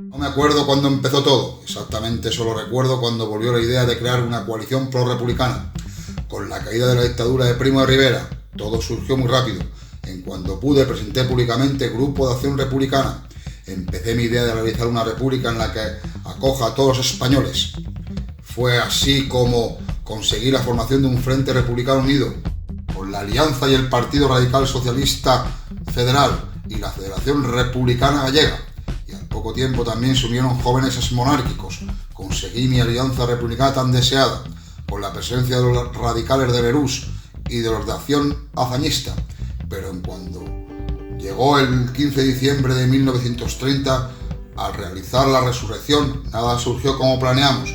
No me acuerdo cuándo empezó todo, exactamente solo recuerdo cuando volvió la idea de crear una coalición pro-republicana. Con la caída de la dictadura de Primo de Rivera, todo surgió muy rápido. En cuanto pude, presenté públicamente Grupo de Acción Republicana. Empecé mi idea de realizar una república en la que acoja a todos los españoles. Fue así como conseguí la formación de un Frente Republicano Unido, con la Alianza y el Partido Radical Socialista Federal y la Federación Republicana Gallega. Y al poco tiempo también se unieron jóvenes monárquicos. Conseguí mi alianza republicana tan deseada, con la presencia de los radicales de Lerús y de los de Acción Hazañista. Pero en cuando llegó el 15 de diciembre de 1930, al realizar la resurrección, nada surgió como planeamos.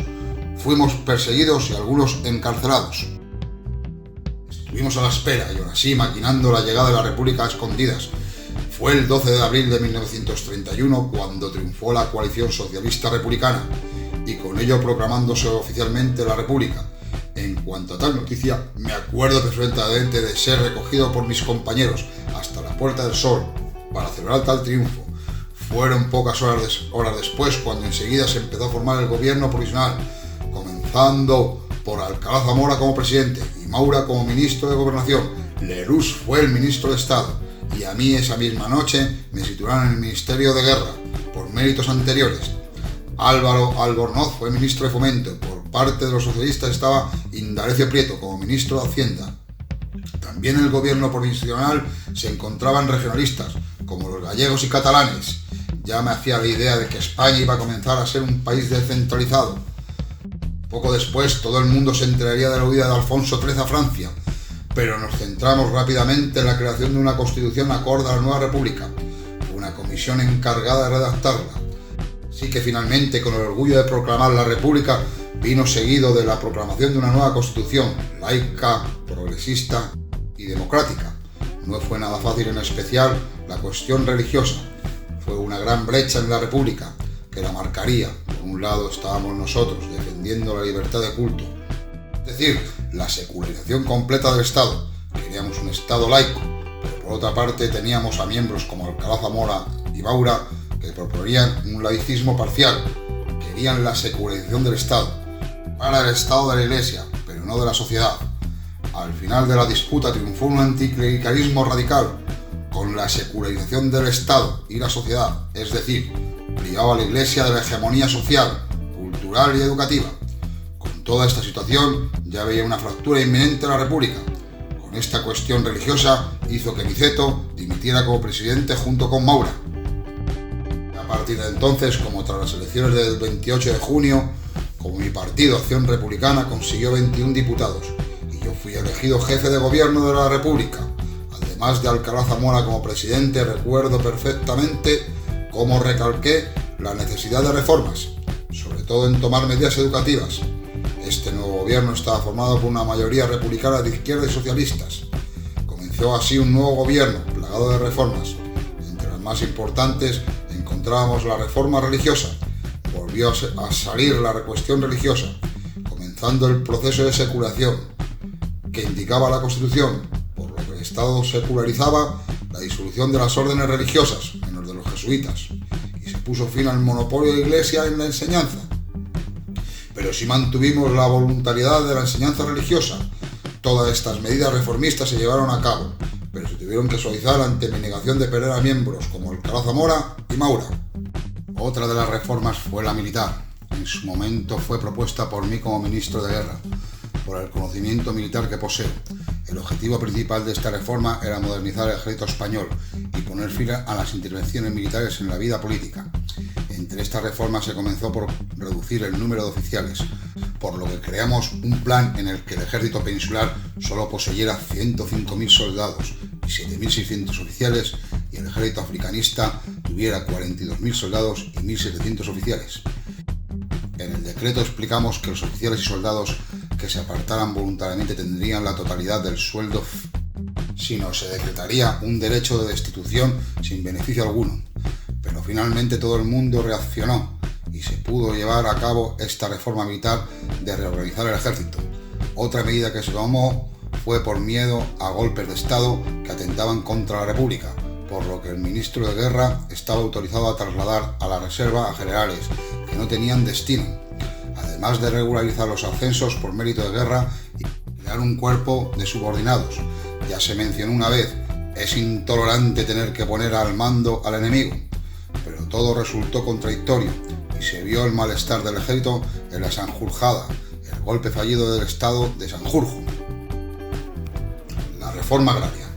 Fuimos perseguidos y algunos encarcelados. Estuvimos a la espera y aún así maquinando la llegada de la República a escondidas. Fue el 12 de abril de 1931 cuando triunfó la coalición socialista republicana y con ello proclamándose oficialmente la República. En cuanto a tal noticia, me acuerdo perfectamente de ser recogido por mis compañeros hasta la Puerta del Sol para celebrar tal triunfo. Fueron pocas horas después cuando enseguida se empezó a formar el gobierno provisional, comenzando por Alcalá Zamora como presidente y Maura como ministro de Gobernación. Lerús fue el ministro de Estado y a mí esa misma noche me situaron en el Ministerio de Guerra por méritos anteriores. Álvaro Albornoz fue ministro de Fomento. Por parte de los socialistas estaba Indalecio Prieto como ministro de Hacienda. También en el gobierno provisional se encontraban regionalistas como los gallegos y catalanes. Ya me hacía la idea de que España iba a comenzar a ser un país descentralizado. Poco después todo el mundo se enteraría de la huida de Alfonso XIII a Francia, pero nos centramos rápidamente en la creación de una constitución acorde a la nueva república. Fue una comisión encargada de redactarla. Así que finalmente, con el orgullo de proclamar la república, vino seguido de la proclamación de una nueva constitución, laica, progresista y democrática. No fue nada fácil, en especial la cuestión religiosa. Fue una gran brecha en la república que la marcaría. Por un lado estábamos nosotros defendiendo la libertad de culto, es decir, la secularización completa del Estado. Queríamos un Estado laico, pero por otra parte teníamos a miembros como Alcalá Zamora y Maura que proponían un laicismo parcial. Querían la secularización del Estado, para el Estado de la Iglesia, pero no de la sociedad. Al final de la disputa triunfó un anticlericalismo radical, con la secularización del Estado y la sociedad, es decir, privaba a la Iglesia de la hegemonía social, cultural y educativa. Con toda esta situación ya veía una fractura inminente en la República. Con esta cuestión religiosa hizo que Niceto dimitiera como presidente junto con Maura. A partir de entonces, como tras las elecciones del 28 de junio, como mi partido Acción Republicana consiguió 21 diputados y yo fui elegido jefe de gobierno de la República. Además de Alcalá Zamora como presidente, recuerdo perfectamente cómo recalqué la necesidad de reformas, sobre todo en tomar medidas educativas. Este nuevo gobierno estaba formado por una mayoría republicana de izquierda y socialistas. Comenzó así un nuevo gobierno plagado de reformas. Entre las más importantes encontrábamos la reforma religiosa. Volvió a salir la cuestión religiosa, comenzando el proceso de secularización que indicaba la Constitución, por lo que el Estado secularizaba la disolución de las órdenes religiosas, menos de los jesuitas, y se puso fin al monopolio de la Iglesia en la enseñanza. Pero sí mantuvimos la voluntariedad de la enseñanza religiosa. Todas estas medidas reformistas se llevaron a cabo, pero se tuvieron que suavizar ante mi negación de perder a miembros como Alcalá Zamora y Maura. Otra de las reformas fue la militar. En su momento fue propuesta por mí como ministro de Guerra, por el conocimiento militar que poseo. El objetivo principal de esta reforma era modernizar el ejército español y poner fin a las intervenciones militares en la vida política. Entre estas reformas se comenzó por reducir el número de oficiales, por lo que creamos un plan en el que el ejército peninsular solo poseyera 105.000 soldados y 7.600 oficiales, y el ejército africanista tuviera 42.000 soldados y 1.700 oficiales. En el decreto explicamos que los oficiales y soldados que se apartaran voluntariamente tendrían la totalidad del sueldo, sino se decretaría un derecho de destitución sin beneficio alguno. Pero finalmente todo el mundo reaccionó y se pudo llevar a cabo esta reforma militar de reorganizar el ejército. Otra medida que se tomó fue por miedo a golpes de Estado que atentaban contra la República, por lo que el ministro de Guerra estaba autorizado a trasladar a la reserva a generales que no tenían destino, además de regularizar los ascensos por mérito de guerra y crear un cuerpo de subordinados. Ya se mencionó una vez, es intolerante tener que poner al mando al enemigo, pero todo resultó contradictorio y se vio el malestar del ejército en la Sanjurjada, el golpe fallido del estado de Sanjurjo. La reforma agraria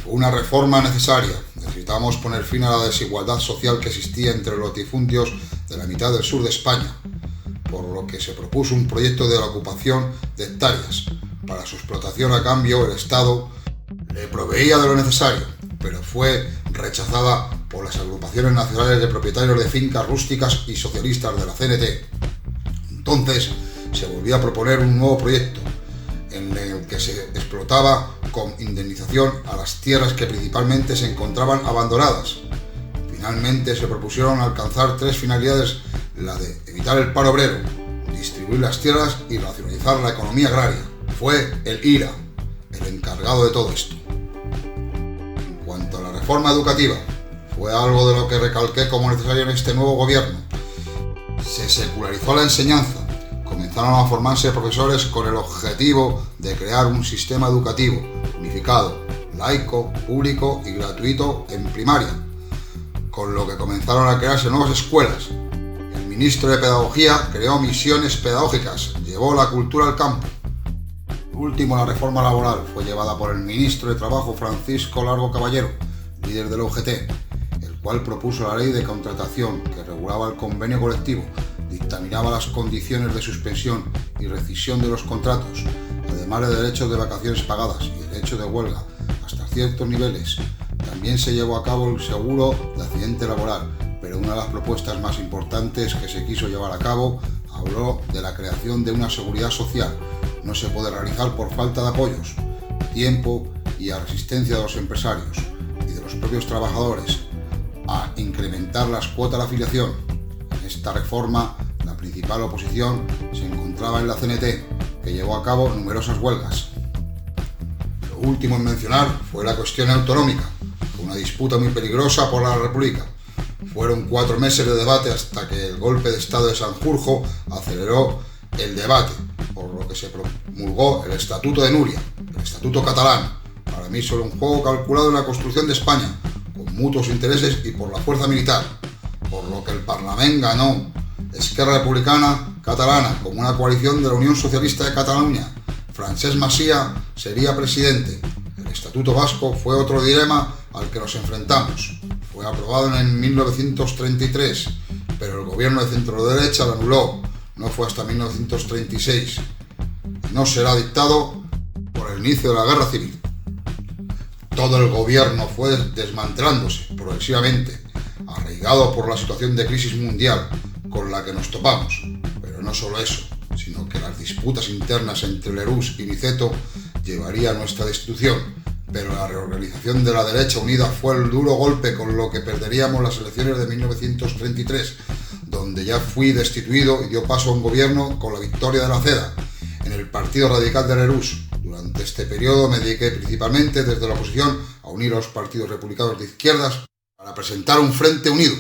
fue una reforma necesaria. Necesitábamos poner fin a la desigualdad social que existía entre los latifundios de la mitad del sur de España, por lo que se propuso un proyecto de la ocupación de hectáreas. Para su explotación, a cambio, el Estado le proveía de lo necesario, pero fue rechazada por las agrupaciones nacionales de propietarios de fincas rústicas y socialistas de la CNT. Entonces se volvió a proponer un nuevo proyecto en el que se explotaba con indemnización a las tierras que principalmente se encontraban abandonadas. Finalmente se propusieron alcanzar tres finalidades: la de evitar el paro obrero, distribuir las tierras y racionalizar la economía agraria. Fue el IRA el encargado de todo esto. En cuanto a la reforma educativa, fue algo de lo que recalqué como necesario en este nuevo gobierno. Se secularizó la enseñanza, comenzaron a formarse profesores con el objetivo de crear un sistema educativo unificado, laico, público y gratuito en primaria, con lo que comenzaron a crearse nuevas escuelas. El ministro de Pedagogía creó misiones pedagógicas, llevó la cultura al campo. Por último, la reforma laboral fue llevada por el ministro de Trabajo, Francisco Largo Caballero, líder del UGT, el cual propuso la ley de contratación que regulaba el convenio colectivo, dictaminaba las condiciones de suspensión y rescisión de los contratos, además de derechos de vacaciones pagadas y derechos de huelga hasta ciertos niveles. También se llevó a cabo el seguro de accidente laboral, pero una de las propuestas más importantes que se quiso llevar a cabo habló de la creación de una seguridad social. No se puede realizar por falta de apoyos, tiempo y a resistencia de los empresarios y de los propios trabajadores a incrementar las cuotas de afiliación. En esta reforma, la principal oposición se encontraba en la CNT, que llevó a cabo numerosas huelgas. Lo último en mencionar fue la cuestión autonómica, una disputa muy peligrosa por la República. Fueron 4 meses de debate hasta que el golpe de estado de Sanjurjo aceleró el debate, por lo que se promulgó el Estatuto de Núria, el Estatuto catalán, para mí solo un juego calculado en la construcción de España, con mutuos intereses y por la fuerza militar, por lo que el Parlament ganó Esquerra Republicana Catalana como una coalición de la Unión Socialista de Cataluña. Francesc Macià sería presidente. El Estatuto Vasco fue otro dilema al que nos enfrentamos. Fue aprobado en 1933, pero el gobierno de centro-derecha lo anuló. No fue hasta 1936. No será dictado por el inicio de la guerra civil. Todo el gobierno fue desmantelándose progresivamente, arraigado por la situación de crisis mundial con la que nos topamos. Pero no solo eso, sino que las disputas internas entre Lerroux y Niceto llevaría a nuestra destitución. Pero la reorganización de la derecha unida fue el duro golpe, con lo que perderíamos las elecciones de 1933, donde ya fui destituido y dio paso a un gobierno con la victoria de la CEDA en el Partido Radical de Lerroux. Durante este periodo me dediqué principalmente desde la oposición a unir a los partidos republicanos de izquierdas para presentar un frente unido.